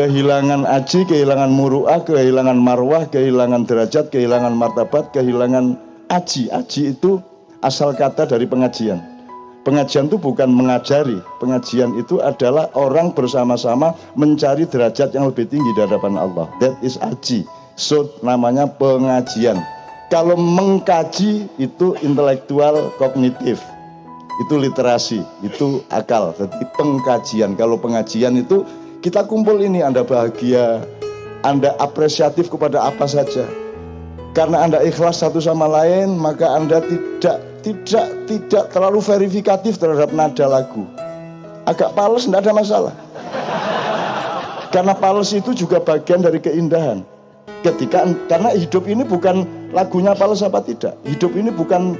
Kehilangan aji, kehilangan muru'ah, kehilangan marwah, kehilangan derajat, kehilangan martabat, kehilangan aji. Aji itu asal kata dari pengajian. Pengajian itu bukan mengajari. Pengajian itu adalah orang bersama-sama mencari derajat yang lebih tinggi di hadapan Allah. That is aji. So namanya pengajian. Kalau mengkaji itu intelektual kognitif. Itu literasi, itu akal. Jadi pengkajian. Kalau pengajian itu kita kumpul ini, Anda bahagia, Anda apresiatif kepada apa saja. Karena Anda ikhlas satu sama lain, maka Anda tidak terlalu verifikatif terhadap nada lagu. Agak pales, tidak ada masalah. Karena pales itu juga bagian dari keindahan. Karena hidup ini bukan lagunya pales apa tidak. Hidup ini bukan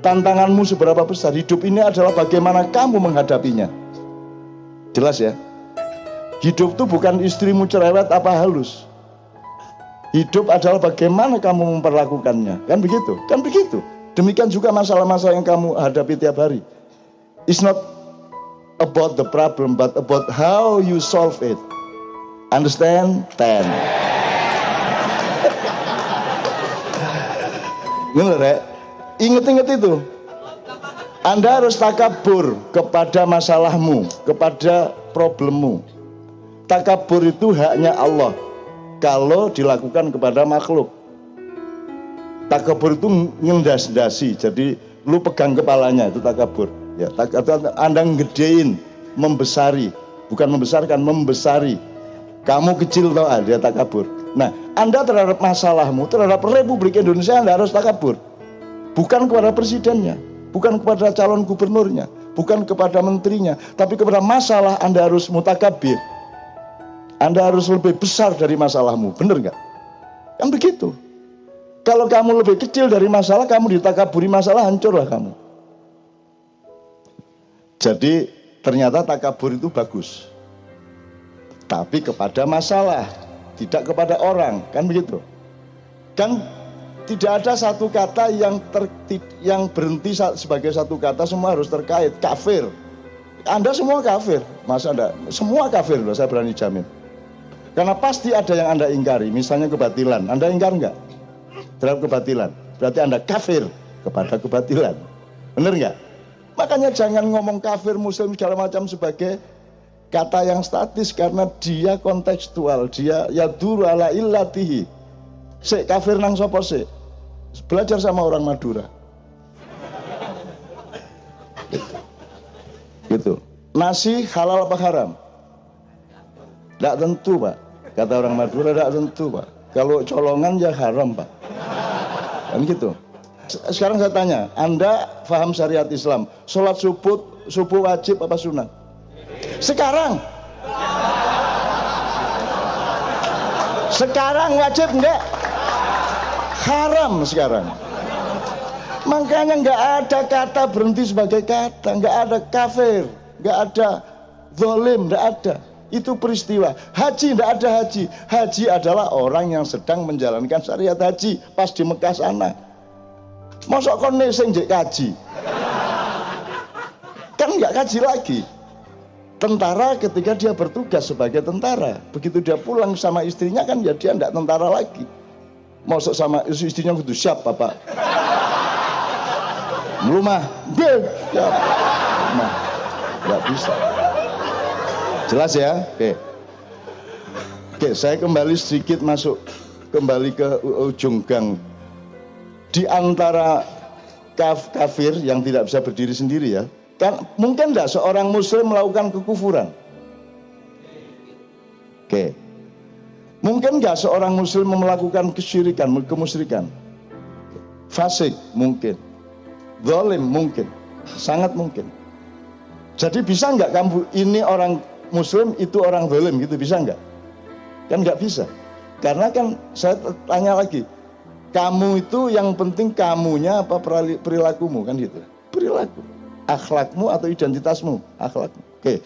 tantanganmu seberapa besar. Hidup ini adalah bagaimana kamu menghadapinya. Jelas ya? Hidup itu bukan istrimu cerewet apa halus. Hidup adalah bagaimana kamu memperlakukannya. Kan begitu? Kan begitu. Demikian juga masalah-masalah yang kamu hadapi tiap hari. It's not about the problem, but about how you solve it. Understand? 10. Benar ya? Ingat-ingat itu. Anda harus takabur kepada masalahmu, kepada problemmu. Takabur itu haknya Allah kalau dilakukan kepada makhluk. Takabur itu ngendas-dasi, jadi lu pegang kepalanya, itu takabur. Ya, Anda ngedein, membesari, bukan membesarkan, membesari. Kamu kecil tau, dia takabur. Nah, Anda terhadap masalahmu, terhadap Republik Indonesia Anda harus takabur. Bukan kepada presidennya, bukan kepada calon gubernurnya, bukan kepada menterinya, tapi kepada masalah Anda harus mutakabir. Anda harus lebih besar dari masalahmu, benar nggak? Kan begitu. Kalau kamu lebih kecil dari masalah, kamu ditakaburi masalah, hancurlah kamu. Jadi ternyata takabur itu bagus. Tapi kepada masalah, tidak kepada orang, kan begitu. Kan tidak ada satu kata yang berhenti sebagai satu kata, semua harus terkait. Kafir. Anda semua kafir, masa Anda? Semua kafir loh, saya berani jamin. Karena pasti ada yang Anda ingkari, misalnya kebatilan. Anda ingkar enggak? Terhadap kebatilan. Berarti Anda kafir kepada kebatilan. Benar enggak? Makanya jangan ngomong kafir, muslim, segala macam sebagai kata yang statis. Karena dia kontekstual. Dia yaduru ala illatihi. Sik kafir nang sopo sik? Belajar sama orang Madura. Gitu. Nasi halal apa haram? Tidak tentu Pak. Kata orang Madura, tidak tentu Pak. Kalau colongan ya haram Pak. Kan gitu. Sekarang saya tanya, Anda paham syariat Islam, sholat subuh wajib apa sunat? Sekarang wajib enggak? Haram sekarang. Makanya enggak ada kata berhenti sebagai kata, enggak ada kafir, enggak ada zalim, enggak ada. Itu peristiwa. Haji tidak ada haji. Haji adalah orang yang sedang menjalankan syariat haji pas di Mekah sana. Mosok kon sing njek kaji. Kan enggak kaji lagi. Tentara ketika dia bertugas sebagai tentara, begitu dia pulang sama istrinya kan ya dia enggak tentara lagi. Mosok sama istrinya gitu, siap Bapak. Rumah, siap. Nah, enggak bisa. Jelas ya? Oke, saya kembali sedikit kembali ke ujung gang. Di antara kafir yang tidak bisa berdiri sendiri ya, kan mungkin enggak seorang muslim melakukan kekufuran? Oke. Mungkin enggak seorang muslim melakukan kesyirikan, kemusyrikan? Fasik mungkin. Zalim mungkin. Sangat mungkin. Jadi bisa enggak kamu ini orang muslim itu orang zalim gitu, bisa enggak? Kan enggak bisa. Karena kan saya tanya lagi, kamu itu yang penting kamunya apa perilakumu kan gitu. Perilaku, akhlakmu atau identitasmu, akhlakmu. Oke.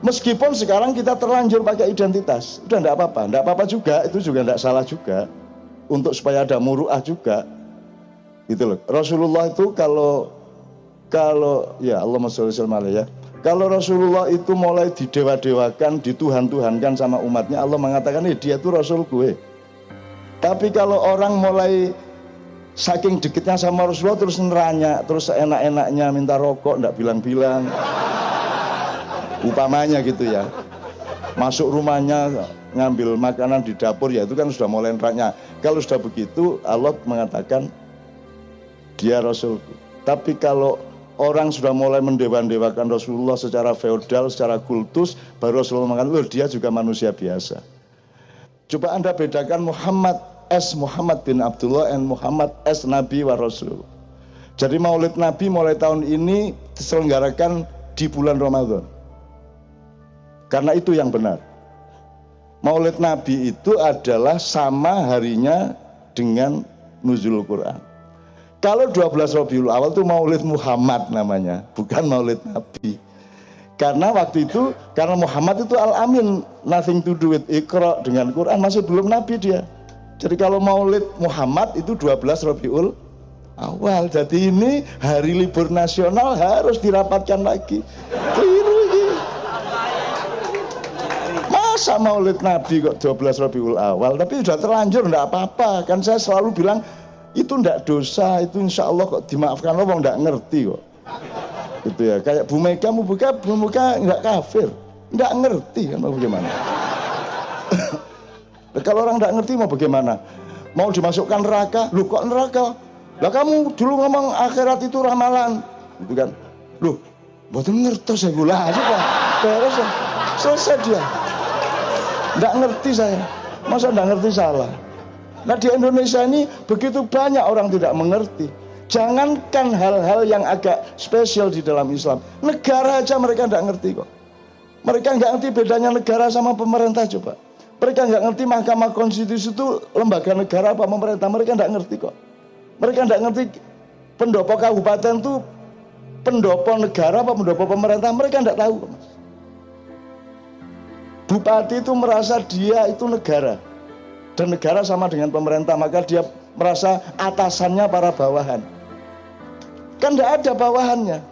Meskipun sekarang kita terlanjur pakai identitas, udah enggak apa-apa, enggak apa-apa juga, itu juga enggak salah juga. Untuk supaya ada muru'ah juga. Gitu loh. Rasulullah itu kalau ya Allahumma sholli alaihi ya. Kalau Rasulullah itu mulai didewa-dewakan, dituhan-tuhankan sama umatnya, Allah mengatakan, dia itu Rasul gue. Tapi kalau orang mulai saking dekitnya sama Rasulullah terus neranya, terus seenak-enaknya minta rokok, enggak bilang-bilang, umpamanya gitu ya, masuk rumahnya ngambil makanan di dapur, ya itu kan sudah mulai neraknya. Kalau sudah begitu, Allah mengatakan dia Rasulku. Tapi kalau orang sudah mulai mendewa-dewakan Rasulullah secara feodal, secara kultus, baru Rasulullah mengatakan, dia juga manusia biasa. Coba Anda bedakan Muhammad bin Abdullah dan Muhammad Nabi wa Rasul. Jadi Maulid Nabi mulai tahun ini diselenggarakan di bulan Ramadan. Karena itu yang benar. Maulid Nabi itu adalah sama harinya dengan nuzulul Quran. Kalau 12 Rabiul Awal itu Maulid Muhammad namanya, bukan Maulid Nabi. Karena waktu itu, karena Muhammad itu Al-Amin, nothing to do with Iqra, dengan Quran, masih belum Nabi dia. Jadi kalau Maulid Muhammad itu 12 Rabiul Awal. Jadi ini hari libur nasional harus dirapatkan lagi. Keliru ini. Masa Maulid Nabi kok 12 Rabiul Awal? Tapi sudah terlanjur, enggak apa-apa. Kan saya selalu bilang, itu ndak dosa, itu insya Allah kok dimaafkan Allah, ndak ngerti kok. Itu ya, kayak Bu Mega nggak kafir, nggak ngerti kan mau bagaimana. Kalau orang nggak ngerti mau bagaimana? Mau dimasukkan neraka, lu kok neraka? Lah kamu dulu ngomong akhirat itu ramalan, gitu kan? Loh, betul ngerti saya gula aja pak, beres ya, selesai dia. Nggak ngerti saya, masa nggak ngerti salah? Nah di Indonesia ini begitu banyak orang tidak mengerti. Jangankan hal-hal yang agak spesial di dalam Islam, negara aja mereka tidak ngerti kok. Mereka nggak ngerti bedanya negara sama pemerintah coba. Mereka nggak ngerti Mahkamah Konstitusi itu lembaga negara apa pemerintah, mereka nggak ngerti kok. Mereka nggak ngerti pendopo kabupaten itu pendopo negara apa pendopo pemerintah, mereka nggak tahu. Bupati itu merasa dia itu negara. Dan negara sama dengan pemerintah, maka dia merasa atasannya para bawahan. Kan tidak ada bawahannya.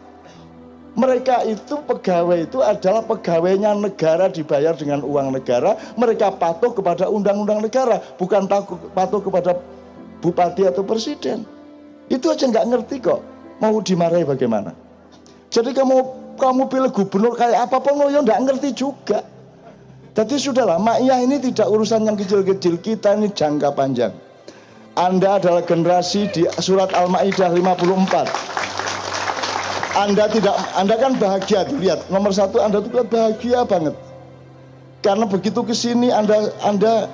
Mereka itu pegawai itu adalah pegawainya negara, dibayar dengan uang negara. Mereka patuh kepada undang-undang negara, bukan patuh kepada bupati atau presiden. Itu aja nggak ngerti kok. Mau dimarahi bagaimana? Jadi kamu pilih gubernur kayak apapun, ya nggak ngerti juga. Jadi sudahlah, Ma'iyah ini tidak urusan yang kecil-kecil, kita ini jangka panjang. Anda adalah generasi di surat Al-Ma'idah 54. Anda kan bahagia, lihat nomor 1 Anda tuh bahagia banget. Karena begitu ke sini Anda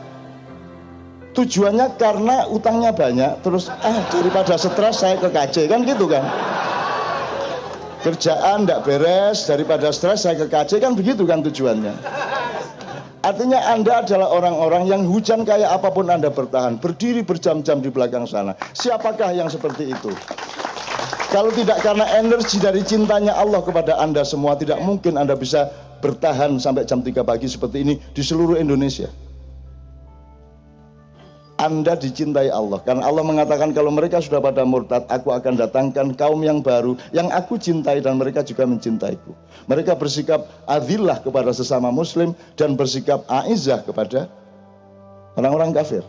tujuannya karena utangnya banyak, terus daripada stres saya ke KJ, kan gitu kan. Kerjaan tidak beres, daripada stres saya ke KJ, kan begitu kan tujuannya. Artinya Anda adalah orang-orang yang hujan kayak apapun Anda bertahan, berdiri berjam-jam di belakang sana. Siapakah yang seperti itu? Kalau tidak karena energi dari cintanya Allah kepada Anda semua, tidak mungkin Anda bisa bertahan sampai jam 3 pagi seperti ini di seluruh Indonesia. Anda dicintai Allah, karena Allah mengatakan kalau mereka sudah pada murtad, aku akan datangkan kaum yang baru yang aku cintai dan mereka juga mencintaiku. Mereka bersikap adillah kepada sesama muslim dan bersikap a'izzah kepada orang-orang kafir,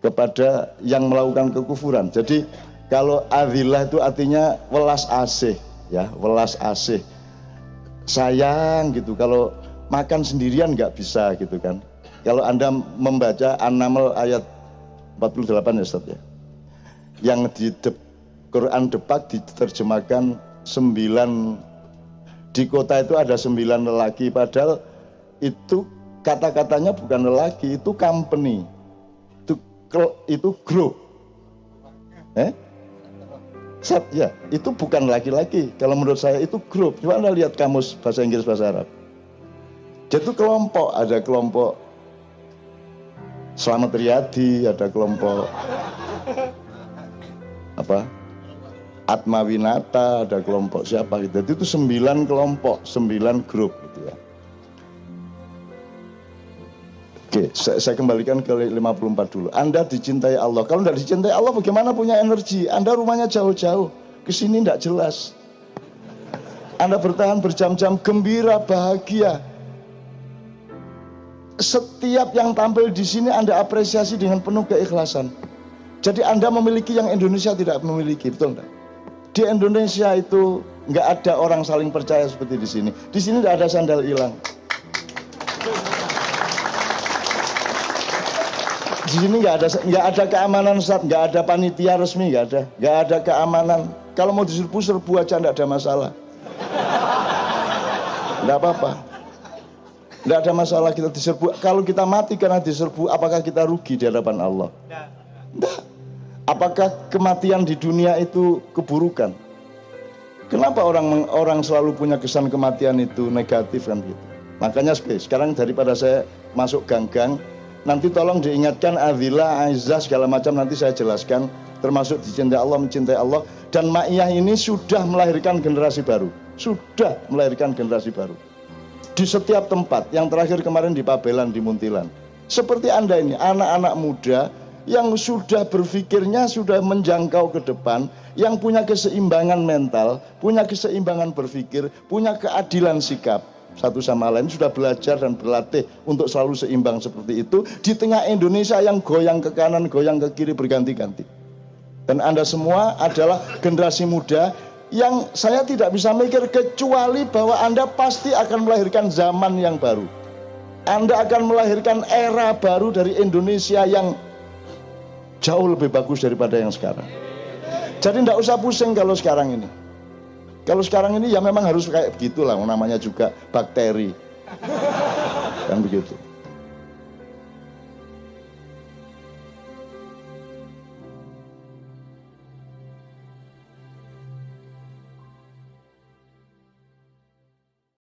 kepada yang melakukan kekufuran. Jadi kalau adillah itu artinya welas asih, ya, welas asih, sayang gitu. Kalau makan sendirian nggak bisa gitu kan. Kalau Anda membaca An-Naml ayat 48 ya Ustaz ya, yang di Quran Depak diterjemahkan 9, di kota itu ada 9 lelaki, padahal itu kata-katanya bukan lelaki, itu company, itu grup. Ya, itu bukan laki-laki. Kalau menurut saya itu grup. Coba Anda lihat kamus bahasa Inggris bahasa Arab. Jadi itu kelompok, ada kelompok Slamet Riyadi, ada kelompok Atma Winata, ada kelompok siapa gitu. Jadi itu 9 kelompok, 9 grup gitu ya. Oke, saya kembalikan ke 54 dulu. Anda dicintai Allah. Kalau tidak dicintai Allah, bagaimana punya energi? Anda rumahnya jauh-jauh, kesini tidak jelas. Anda bertahan berjam-jam, gembira, bahagia. Setiap yang tampil di sini Anda apresiasi dengan penuh keikhlasan. Jadi Anda memiliki yang Indonesia tidak memiliki, betul enggak? Di Indonesia itu nggak ada orang saling percaya seperti di sini. Di sini tidak ada sandal hilang. Di sini nggak ada keamanan saat, nggak ada panitia resmi, nggak ada keamanan. Kalau mau diserbu aja nggak ada masalah. Nggak apa-apa. Nggak ada masalah kita diserbu. Kalau kita mati karena diserbu, apakah kita rugi di hadapan Allah? Nggak. Apakah kematian di dunia itu keburukan? Kenapa orang selalu punya kesan kematian itu negatif kan gitu? Makanya sekarang daripada saya masuk gang-gang, nanti tolong diingatkan Adillah, Aizah segala macam nanti saya jelaskan, termasuk dicintai Allah, mencintai Allah. Dan Ma'iyah ini sudah melahirkan generasi baru. Sudah melahirkan generasi baru. Di setiap tempat, yang terakhir kemarin di Pabelan, di Muntilan. Seperti Anda ini, anak-anak muda yang sudah berpikirnya sudah menjangkau ke depan, yang punya keseimbangan mental, punya keseimbangan berpikir, punya keadilan sikap. Satu sama lain sudah belajar dan berlatih untuk selalu seimbang seperti itu di tengah Indonesia yang goyang ke kanan, goyang ke kiri berganti-ganti. Dan Anda semua adalah generasi muda yang saya tidak bisa mikir kecuali bahwa Anda pasti akan melahirkan zaman yang baru. Anda akan melahirkan era baru dari Indonesia yang jauh lebih bagus daripada yang sekarang. Jadi tidak usah pusing kalau sekarang ini. Kalau sekarang ini ya memang harus kayak begitulah, namanya juga bakteri. Kan begitu.